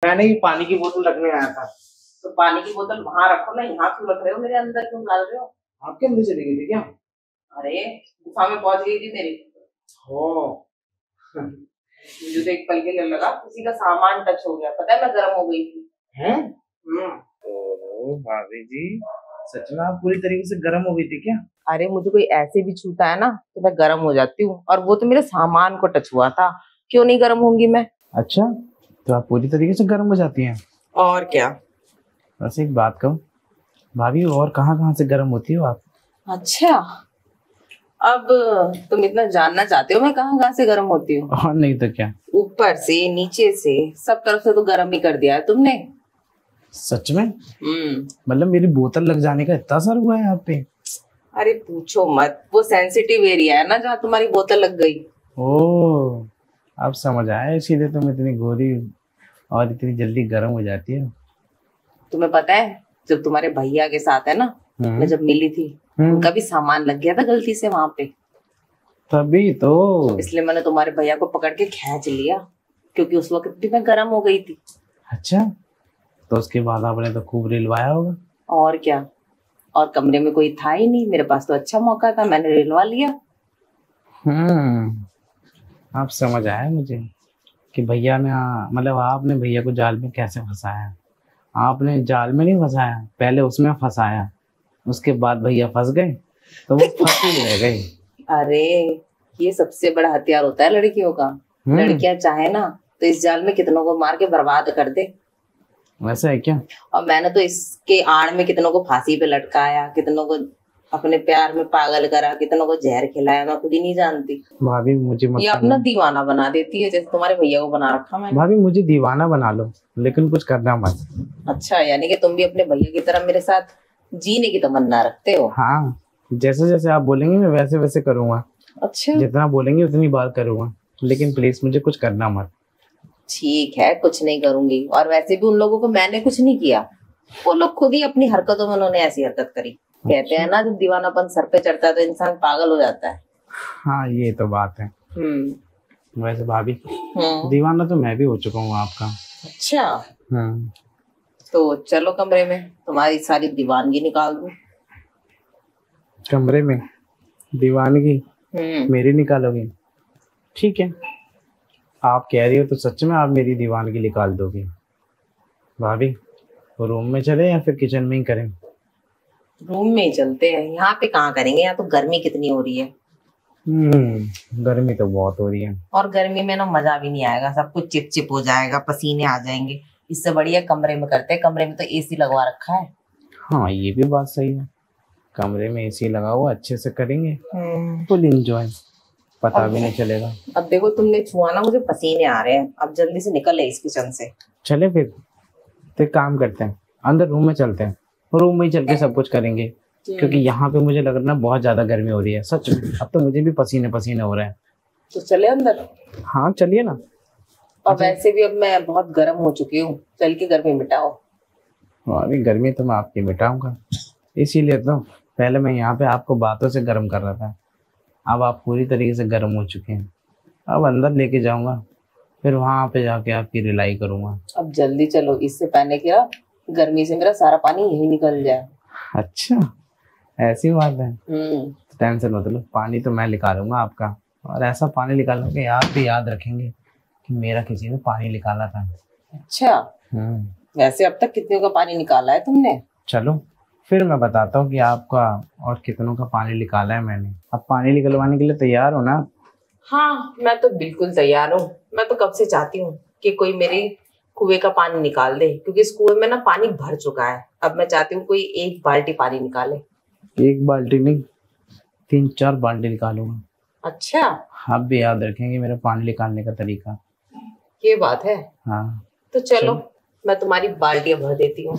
मैंने ही पानी की बोतल रखने आया था। तो पानी की बोतल वहां रखो ना, यहाँ क्यों रख रहे हो? मेरे अंदर क्यों डाल रहे हो? आपके अंदर चली गई थी क्या? अरे गुफा में पहुंच गई थी मेरी। हो मुझे तो एक पल के लिए लगा किसी का सामान टच हो गया, पता है मैं गर्म हो गई थी। हैं? ओह भाभी जी, सच में आप पूरी तरीके से गर्म हो गई थी क्या? अरे मुझे कोई ऐसे भी छूता है ना तो मैं गर्म हो जाती हूँ, और वो तो मेरे सामान को टच हुआ था, क्यों नहीं गर्म होंगी मैं? अच्छा, तो आप पूरी तरीके से गर्म हो जाती हैं? और क्या। वैसे एक बात कहूँ भाभी, और कहाँ से गर्म होती हो आप? अच्छा, अब तुम इतना जानना चाहते हो मैं कहाँ से गर्म होती हूँ? और नहीं तो क्या। ऊपर से नीचे से सब तरफ से तो गर्म ही कर दिया है तुमने। सच में? मतलब मेरी बोतल लग जाने का इतना असर हुआ है आप पे? अरे पूछो मत, वो सेंसिटिव एरिया है ना जहाँ तुम्हारी बोतल लग गई। ओह, अब समझ आया, इसीलिए तुम इतनी गोरी और इतनी जल्दी गर्म हो जाती है। तुम्हें पता है जब तुम्हारे भैया के साथ है ना, मैं जब मिली थी, उनका भी सामान लग गया था गलती से वहां पे। तभी तो इसलिए मैंने तुम्हारे भैया को पकड़ के खींच लिया, क्योंकि उस वक्त भी मैं गर्म हो गई थी। अच्छा, तो उसके बाद आपने तो खूब रिलवाया होगा। और क्या, और कमरे में कोई था ही नहीं, मेरे पास तो अच्छा मौका था, मैंने रिलवा लिया। आप समझ आया मुझे कि भैया ने, मतलब आपने भैया को जाल में कैसे फंसाया। आपने जाल में नहीं फंसाया, पहले उसमें फंसाया, उसके बाद भैया फंस गए तो वो फंसी रह गई। अरे ये सबसे बड़ा हथियार होता है लड़कियों का। लड़कियां चाहे ना तो इस जाल में कितनों को मार के बर्बाद कर दे। वैसा है क्या? और मैंने तो इसके आड़ में कितनों को फांसी पे लटकाया, कितनों को अपने प्यार में पागल करा, कितनों को जहर खिलाया, मैं खुद ही नहीं जानती। भाभी मुझे मत ये अपना दीवाना बना देती है, जैसे तुम्हारे भैया को बना रखा मैंने। भाभी मुझे दीवाना बना लो, लेकिन कुछ करना मत। अच्छा, यानी कि तुम भी अपने भैया की तरह मेरे साथ जीने की तमन्ना रखते हो? हाँ, जैसे जैसे आप बोलेंगे मैं वैसे वैसे करूँगा। अच्छा, जितना बोलेंगे उतनी बार करूँगा, लेकिन प्लीज मुझे कुछ करना मत। ठीक है, कुछ नहीं करूंगी। और वैसे भी उन लोगों को मैंने कुछ नहीं किया, वो लोग खुद ही अपनी हरकतों में उन्होंने ऐसी हरकत करी। कहते हैं ना, जब दीवानापन सर पे चढ़ता है तो इंसान पागल हो जाता है। हाँ, ये तो बात है। वैसे भाभी, दीवाना तो मैं भी हो चुका हूँ आपका। अच्छा, तो चलो कमरे में, तुम्हारी सारी दीवानगी निकाल दूं। कमरे में दीवानगी मेरी निकालोगी? ठीक है, आप कह रही हो तो सच में आप मेरी दीवानगी निकाल दोगी। भाभी, रूम में चले या फिर किचन में ही करें? रूम में ही चलते हैं, यहाँ पे कहाँ करेंगे, यहाँ तो गर्मी कितनी हो रही है। गर्मी तो बहुत हो रही है, और गर्मी में ना मजा भी नहीं आएगा, सब कुछ चिपचिप हो जाएगा, पसीने आ जाएंगे। इससे बढ़िया कमरे में करते हैं, कमरे में तो एसी लगवा रखा है। हाँ, ये भी बात सही है, कमरे में एसी लगा हुआ, अच्छे से करेंगे, फुल एंजॉय, पता भी नहीं चलेगा। अब देखो तुमने छुआ ना, मुझे पसीने आ रहे हैं, अब जल्दी से निकल इस किचन से। चले फिर तो एक काम करते हैं, अंदर रूम में चलते हैं, रूम में ही चल के सब कुछ करेंगे, क्योंकि यहाँ पे मुझे लग रहा है बहुत ज्यादा गर्मी हो रही है सच में। अब तो मुझे भी पसीने पसीने हो रहे हैं। तो चले अंदर? हाँ चलिए ना। और वैसे भी अब मैं बहुत गर्म हो चुकी हूँ, चल के गर्मी मिटाओ। अभी गर्मी तो मैं आपकी मिटाऊंगा, इसीलिए तो पहले मैं यहाँ पे आपको बातों से गर्म कर रहा था। अब आप पूरी तरीके से गर्म हो चुके हैं, अब अंदर लेके जाऊंगा, फिर वहां पे जाके आपकी रिलाई करूंगा। अब जल्दी चलो, इससे पहले कि गर्मी से मेरा सारा पानी यही निकल जाए। अच्छा, ऐसी बात है। टेंशन मत लो, पानी तो मैं निकालूंगा आपका, और ऐसा पानी निकालूंगा कि आप भी याद रखेंगे कि मेरा किसी ने पानी निकाला था। अच्छा, वैसे अब तक कितने का पानी निकाला है तुमने? चलो फिर मैं बताता हूँ कि आपका और कितनों का पानी निकाला है मैंने। अब पानी निकलवाने के लिए तैयार हो ना? हाँ, मैं तो बिल्कुल तैयार हूँ। मैं तो कब से चाहती हूँ कि कोई मेरे कुएं का पानी निकाल दे, क्योंकि इस कुएं में ना पानी भर चुका है। अब मैं चाहती हूँ कोई एक बाल्टी पानी निकाले। एक बाल्टी नहीं, 3-4 बाल्टी निकालूंगा। अच्छा, आप भी याद रखेंगे मेरा पानी निकालने का तरीका। ये बात है। हाँ, तो चलो मैं तुम्हारी बाल्टियां भर देती हूँ।